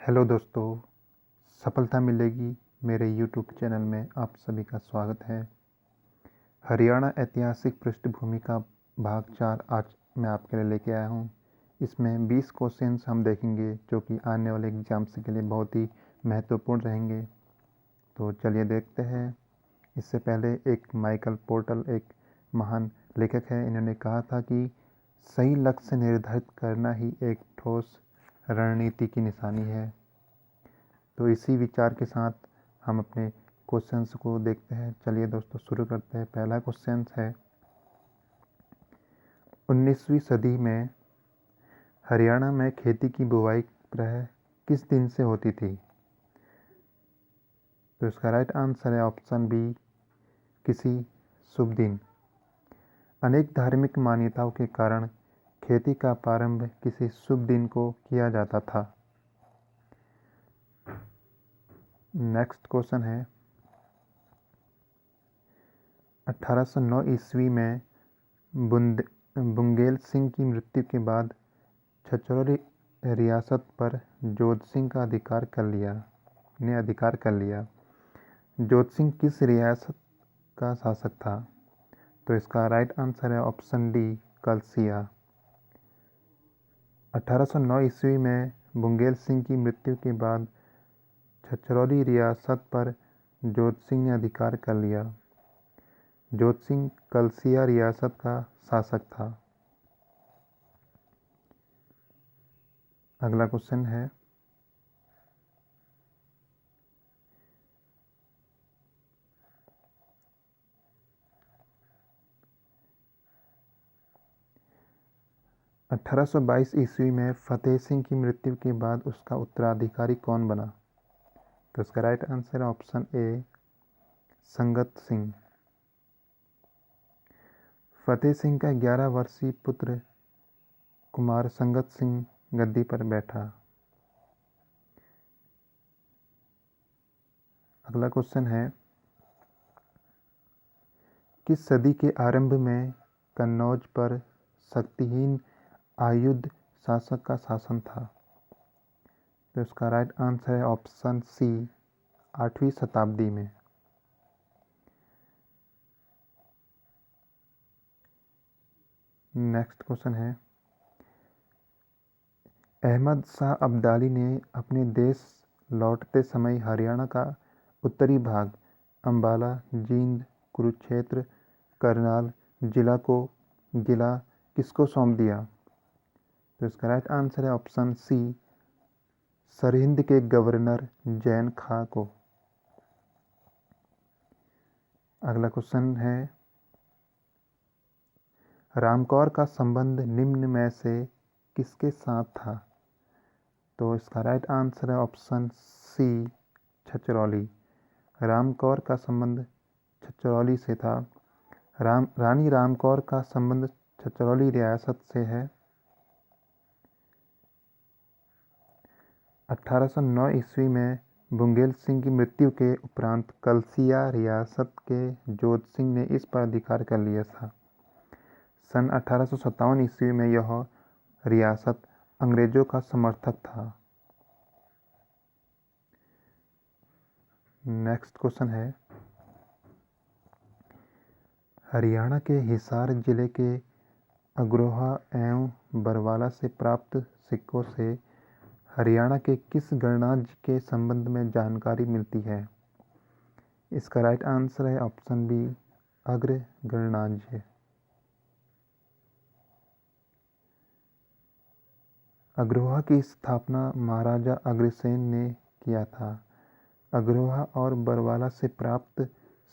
Hello दोस्तों, सफलता मिलेगी मेरे यूट्यूब चैनल में आप सभी का स्वागत है। हरियाणा ऐतिहासिक पृष्ठभूमि का भाग 4 आज मैं आपके लिए लेके आया हूँ। इसमें 20 क्वेश्चंस हम देखेंगे जो कि आने वाले एग्जाम्स के लिए बहुत ही महत्वपूर्ण रहेंगे। तो चलिए देखते हैं। इससे पहले एक माइकल पोर्टर एक महान लेखक है। इन्होंने कहा था कि सही लक्ष्य निर्धारित करना ही एक ठोस रणनीति की निशानी है। तो इसी विचार के साथ हम अपने क्वेश्चंस को देखते हैं। चलिए दोस्तों शुरू करते हैं। पहला क्वेश्चन है, 19वीं सदी में हरियाणा में खेती की बुवाई प्रायः किस दिन से होती थी? तो इसका राइट आंसर है ऑप्शन बी, किसी शुभ दिन। अनेक धार्मिक मान्यताओं के कारण खेती का प्रारंभ किसी शुभ दिन को किया जाता था। नेक्स्ट क्वेश्चन है, 1809 ईस्वी में बुंगेल सिंह की मृत्यु के बाद छछरौली रियासत पर जोत सिंह का अधिकार कर लिया। जोत सिंह किस रियासत का शासक था? तो इसका राइट आंसर है ऑप्शन डी, कलसिया। 1809 ईस्वी में बुंगेल सिंह की मृत्यु के बाद छछरौली रियासत पर जोत सिंह ने अधिकार कर लिया। जोत सिंह कलसिया रियासत का शासक था। अगला क्वेश्चन है, अठारह सौ 22 ईस्वी में फतेह सिंह की मृत्यु के बाद उसका उत्तराधिकारी कौन बना? तो इसका राइट आंसर है ऑप्शन ए, संगत सिंह। फतेह सिंह का 11 वर्षीय पुत्र कुमार संगत सिंह गद्दी पर बैठा। अगला क्वेश्चन है, किस सदी के आरंभ में कन्नौज पर शक्तिहीन आयुध शासक का शासन था? तो इसका राइट आंसर है ऑप्शन सी, 8वीं शताब्दी में। नेक्स्ट क्वेश्चन है, अहमद शाह अब्दाली ने अपने देश लौटते समय हरियाणा का उत्तरी भाग अंबाला, जींद, कुरुक्षेत्र, करनाल जिला किसको सौंप दिया? तो इसका राइट आंसर है ऑप्शन सी, सरहिंद के गवर्नर जैन खां को। अगला क्वेश्चन है, रामकौर का संबंध निम्न में से किसके साथ था? तो इसका राइट आंसर है ऑप्शन सी, छछरौली। रामकौर का संबंध छछरौली से था। रानी रामकौर का संबंध छछरौली रियासत से है। 1809 ईस्वी में बुंगेल सिंह की मृत्यु के उपरांत कलसिया रियासत के जोत सिंह ने इस पर अधिकार कर लिया था। सन 1857 ईस्वी में यह रियासत अंग्रेजों का समर्थक था। नेक्स्ट क्वेश्चन है, हरियाणा के हिसार जिले के अग्रोहा एवं बरवाला से प्राप्त सिक्कों से हरियाणा के किस गणराज्य के संबंध में जानकारी मिलती है? इसका राइट आंसर है ऑप्शन बी, अग्र गणराज्य। अग्रोहा की स्थापना महाराजा अग्रसेन ने किया था। अग्रोहा और बरवाला से प्राप्त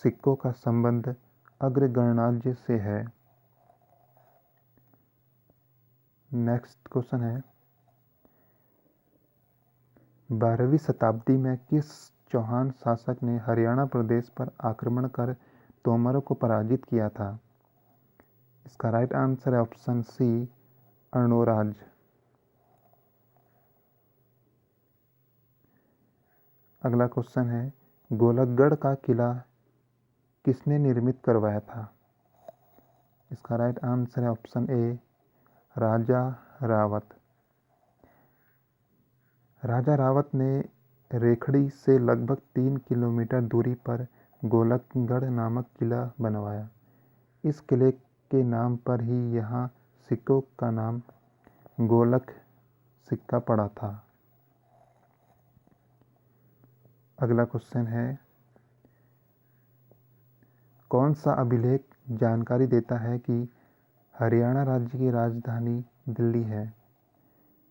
सिक्कों का संबंध अग्र गणराज्य से है। नेक्स्ट क्वेश्चन है, 12वीं शताब्दी में किस चौहान शासक ने हरियाणा प्रदेश पर आक्रमण कर तोमरों को पराजित किया था? इसका राइट आंसर है ऑप्शन सी, अर्णोराज। अगला क्वेश्चन है, गोलकगढ़ का किला किसने निर्मित करवाया था? इसका राइट आंसर है ऑप्शन ए, राजा रावत। राजा रावत ने रेखड़ी से लगभग 3 किलोमीटर दूरी पर गोलकगढ़ नामक किला बनवाया। इस किले के नाम पर ही यहाँ सिक्कों का नाम गोलक सिक्का पड़ा था। अगला क्वेश्चन है, कौन सा अभिलेख जानकारी देता है कि हरियाणा राज्य की राजधानी दिल्ली है?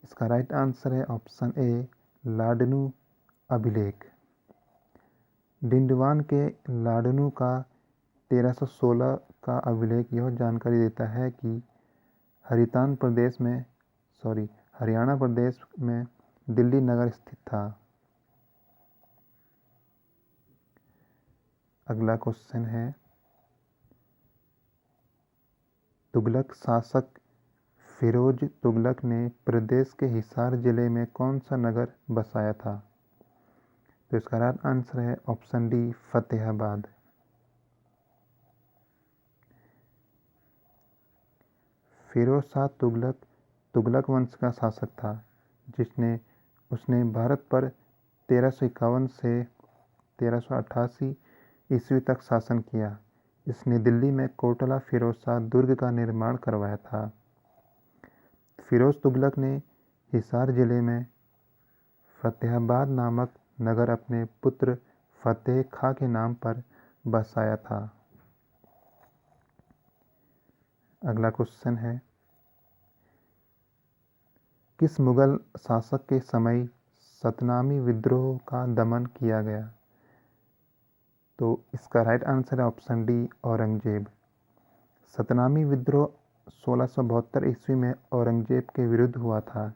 इसका राइट आंसर है ऑप्शन ए, लाडनू अभिलेख। डिंडवान के लाडनू का 1316 का अभिलेख यह जानकारी देता है कि हरियाणा प्रदेश में दिल्ली नगर स्थित था। अगला क्वेश्चन है, तुगलक शासक फिरोज तुगलक ने प्रदेश के हिसार जिले में कौन सा नगर बसाया था? तो इसका राइट आंसर है ऑप्शन डी, फतेहाबाद। फिरोज शाह तुगलक तुगलक वंश का शासक था, उसने भारत पर 1351 से 1388 ईस्वी तक शासन किया। इसने दिल्ली में कोटला फिरोज शाह दुर्ग का निर्माण करवाया था। फिरोज तुगलक ने हिसार जिले में फतेहाबाद नामक नगर अपने पुत्र फतेह खां के नाम पर बसाया था। अगला क्वेश्चन है, किस मुगल शासक के समय सतनामी विद्रोह का दमन किया गया? तो इसका राइट आंसर है ऑप्शन डी, औरंगजेब। सतनामी विद्रोह 1672 ईस्वी में औरंगजेब के विरुद्ध हुआ था।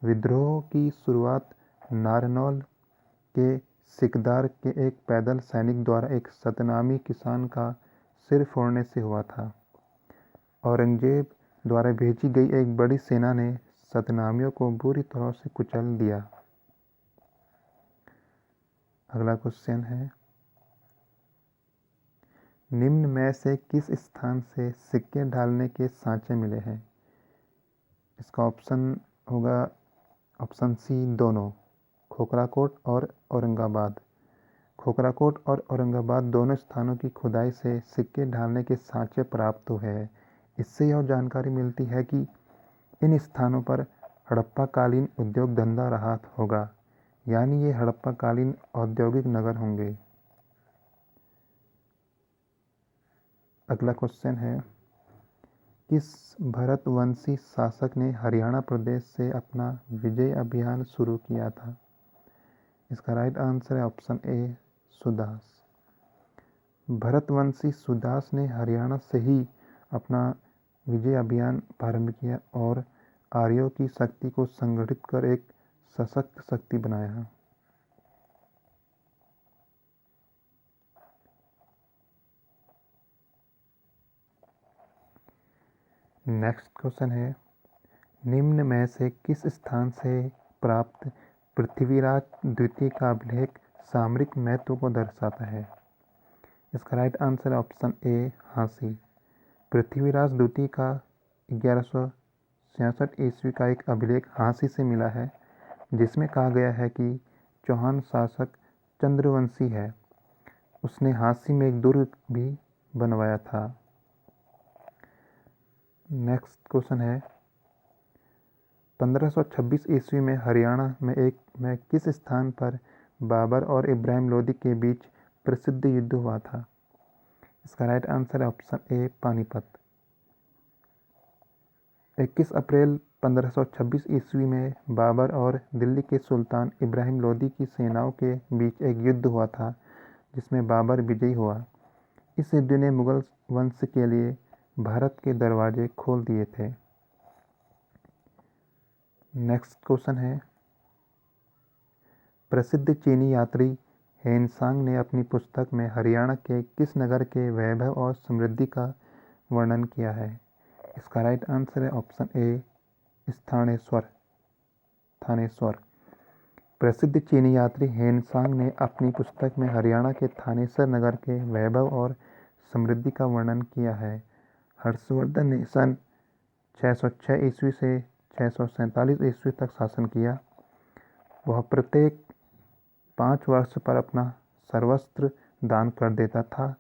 विद्रोह की शुरुआत नारनौल के सिकदार के एक पैदल सैनिक द्वारा एक सतनामी किसान का सिर फोड़ने से हुआ था। औरंगजेब द्वारा भेजी गई एक बड़ी सेना ने सतनामियों को बुरी तरह से कुचल दिया। अगला क्वेश्चन है, निम्न में से किस स्थान से सिक्के ढालने के सांचे मिले हैं? इसका ऑप्शन होगा ऑप्शन सी, दोनों, खोखराकोट और औरंगाबाद। खोखराकोट और औरंगाबाद दोनों स्थानों की खुदाई से सिक्के ढालने के सांचे प्राप्त हुए हैं। इससे यह जानकारी मिलती है कि इन स्थानों पर हड़प्पाकालीन उद्योग धंधा रहा होगा, यानी ये हड़प्पाकालीन औद्योगिक नगर होंगे। अगला क्वेश्चन है, किस भरतवंशी शासक ने हरियाणा प्रदेश से अपना विजय अभियान शुरू किया था? इसका राइट आंसर है ऑप्शन ए, सुदास। भरतवंशी सुदास ने हरियाणा से ही अपना विजय अभियान प्रारंभ किया और आर्यों की शक्ति को संगठित कर एक सशक्त शक्ति बनाया। नेक्स्ट क्वेश्चन है, निम्न में से किस स्थान से प्राप्त पृथ्वीराज द्वितीय का अभिलेख सामरिक महत्व को दर्शाता है? इसका राइट आंसर है ऑप्शन ए, हाँसी। पृथ्वीराज द्वितीय का 1166 ईस्वी का एक अभिलेख हाँसी से मिला है, जिसमें कहा गया है कि चौहान शासक चंद्रवंशी है। उसने हाँसी में एक दुर्ग भी बनवाया था। नेक्स्ट क्वेश्चन है, 1526 ईस्वी में हरियाणा में किस स्थान पर बाबर और इब्राहिम लोदी के बीच प्रसिद्ध युद्ध हुआ था? इसका राइट आंसर है ऑप्शन ए, पानीपत। 21 अप्रैल 1526 ईस्वी में बाबर और दिल्ली के सुल्तान इब्राहिम लोदी की सेनाओं के बीच एक युद्ध हुआ था, जिसमें बाबर विजयी हुआ। इस युद्ध ने मुगल वंश के लिए भारत के दरवाजे खोल दिए थे। नेक्स्ट क्वेश्चन है, प्रसिद्ध चीनी यात्री हेनसांग ने अपनी पुस्तक में हरियाणा के किस नगर के वैभव और समृद्धि का वर्णन किया है? इसका राइट आंसर है ऑप्शन ए, थानेश्वर। प्रसिद्ध चीनी यात्री हेनसांग ने अपनी पुस्तक में हरियाणा के थानेसर नगर के वैभव और समृद्धि का वर्णन किया है। हर्षवर्धन ने सन 606 ईस्वी से 647 ईस्वी तक शासन किया। वह प्रत्येक 5 वर्ष पर अपना सर्वस्व दान कर देता था।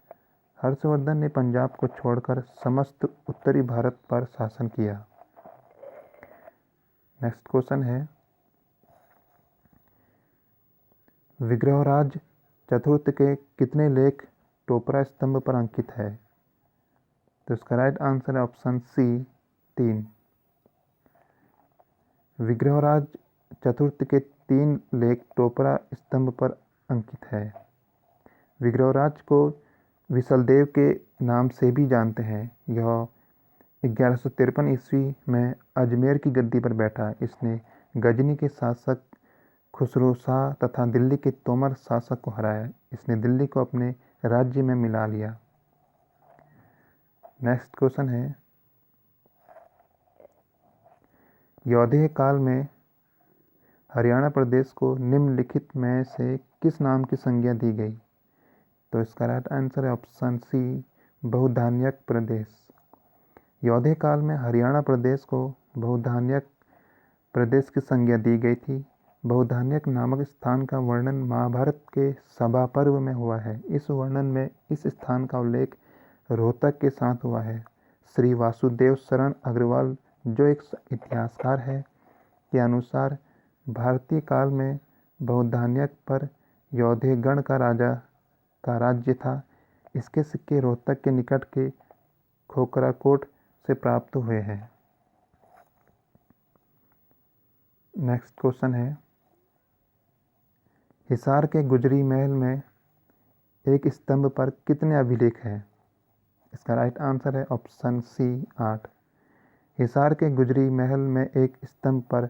हर्षवर्धन ने पंजाब को छोड़कर समस्त उत्तरी भारत पर शासन किया। नेक्स्ट क्वेश्चन है, विग्रहराज चतुर्थ के कितने लेख टोपरा स्तंभ पर अंकित है? तो इसका राइट आंसर है ऑप्शन सी 3। विग्रहराज चतुर्थ के 3 लेख टोपरा स्तंभ पर अंकित है। विग्रहराज को विशलदेव के नाम से भी जानते हैं। यह 1153 ईस्वी में अजमेर की गद्दी पर बैठा। इसने गजनी के शासक खुसरो शाह तथा दिल्ली के तोमर शासक को हराया। इसने दिल्ली को अपने राज्य में मिला लिया। नेक्स्ट क्वेश्चन है, यौधेय काल में हरियाणा प्रदेश को निम्नलिखित में से किस नाम की संज्ञा दी गई? तो इसका राइट आंसर है ऑप्शन सी बहुधान्यक प्रदेश। यौधेय काल में हरियाणा प्रदेश को बहुधान्यक प्रदेश की संज्ञा दी गई थी। बहुधान्यक नामक स्थान का वर्णन महाभारत के सभा पर्व में हुआ है। इस वर्णन में इस स्थान का उल्लेख रोहतक के साथ हुआ है। श्री वासुदेव शरण अग्रवाल, जो एक इतिहासकार है, के अनुसार भारतीय काल में बहुधान्यक पर यौधेयगण का राज्य था। इसके सिक्के रोहतक के निकट के खोखराकोट से प्राप्त हुए हैं। नेक्स्ट क्वेश्चन है, हिसार के गुजरी महल में एक स्तंभ पर कितने अभिलेख हैं? इसका राइट आंसर है ऑप्शन सी 8। हिसार के गुजरी महल में एक स्तंभ पर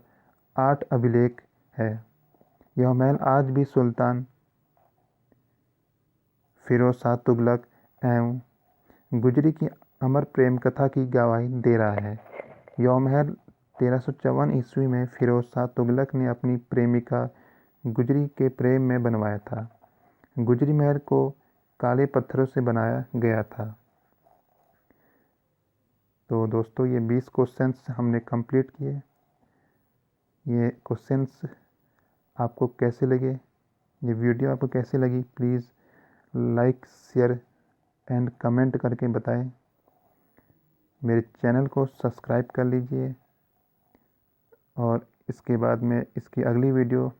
8 अभिलेख है। यह महल आज भी सुल्तान फिरोज शाह तुगलक एवं गुजरी की अमर प्रेम कथा की गवाही दे रहा है। यह महल 1354 ईस्वी में फिरोज शाह तुगलक ने अपनी प्रेमिका गुजरी के प्रेम में बनवाया था। गुजरी महल को काले पत्थरों से बनाया गया था। तो दोस्तों, ये 20 क्वेश्चंस हमने कंप्लीट किए। ये क्वेश्चंस आपको कैसे लगे, ये वीडियो आपको कैसी लगी, please like, share and comment करके बताएं। मेरे चैनल को सब्सक्राइब कर लीजिए और इसके बाद में इसकी अगली वीडियो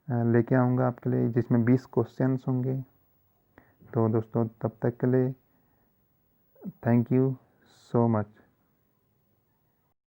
लेके आऊँगा आपके लिए, जिसमें 20 क्वेश्चंस होंगे। तो दोस्तों, तब तक के लिए थैंक यू सो मच।